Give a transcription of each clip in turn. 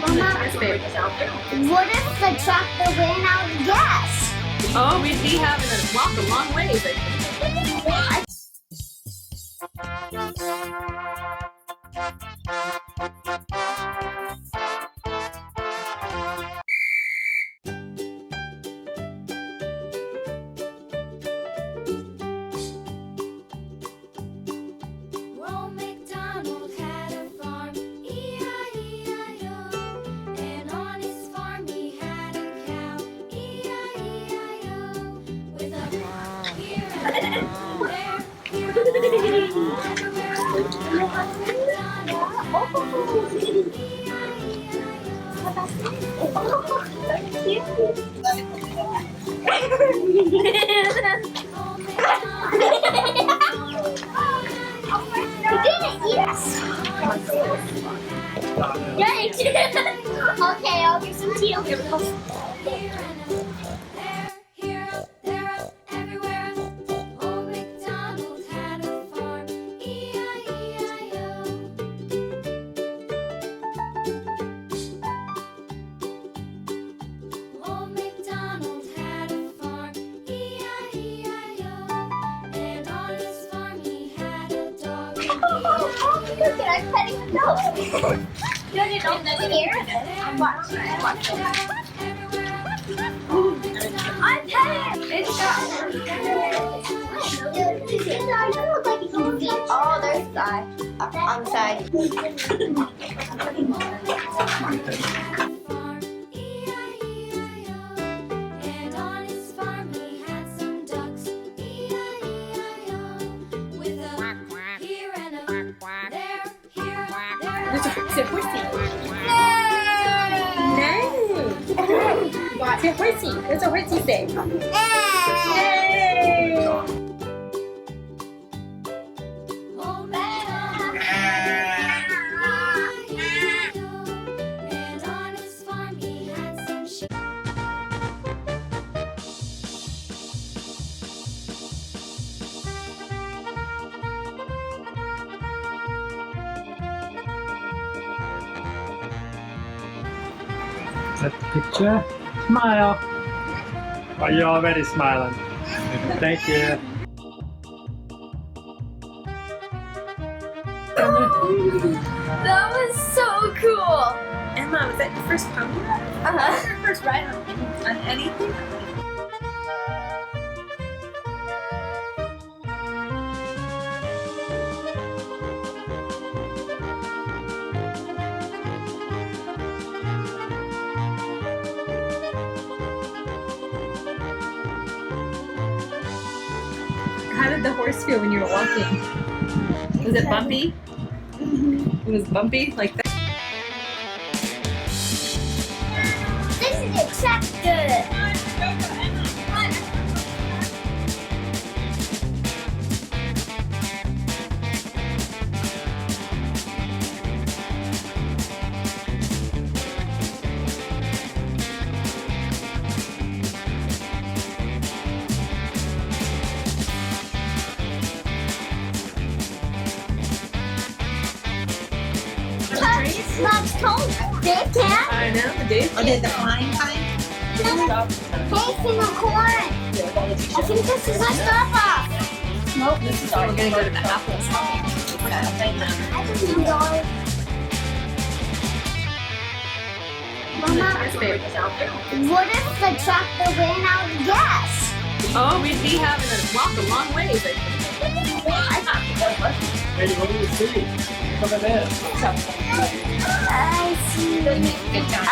Mama, what if the tractor ran out of gas? Oh, we'd be having to walk a long ways, I think. Yikes! Okay, I'll get some tea. Okay, Look at I'm petting the dog. Jojo, don't scare it. I'm watching. I'm petting it. It's got. Oh, there's the eye. On the side. There's a horsey. No. It's a horsey. There's a horsey thing. Yay. Set the picture. Smile. Oh, you're already smiling. Thank you. That was so cool. Emma, was that your first pony ride? Uh-huh. Your first ride on anything? How did the horse feel when you were walking? Was it bumpy? It was bumpy like that? This is a tractor. Mom's told Dave can. I know, dude. Oh, did the flying kind? Hey, single corn. I think this is my Starbucks. Nope, this is all. We're gonna go to the apples. I can enjoy. Mama, what if the tractor ran out of gas? Oh, we'd be having to walk a long ways, I think. Hey, what do you see? Come in there. I see. Good job.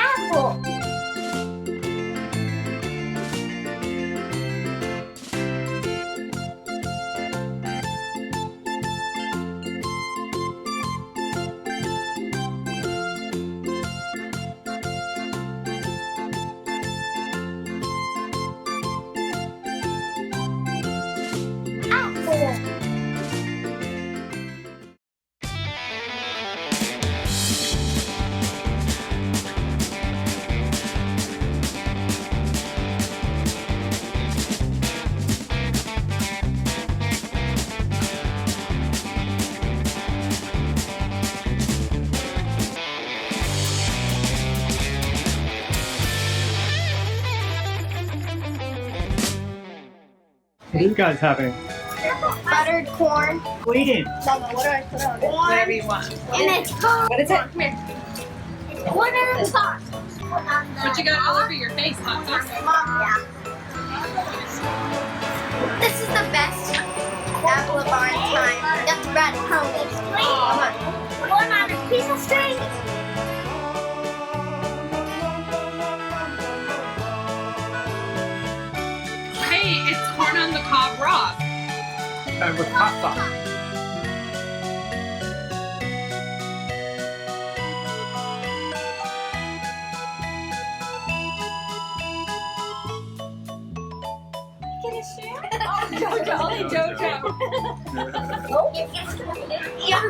Apple. What are you guys having? Buttered corn. Waiting. Mama, what do I put on it? Whatever you want. And it's corn. What is it? Come here. Corn on the cob. What you got all over your face? Hot sauce? Yeah. This is the best apple of our time. That's red ponies. Come on. Corn on a piece of string. Hey, it's corn on the cob raw. And with hot sauce. Get a share? Oh, Jojo. Only Jojo. Yeah.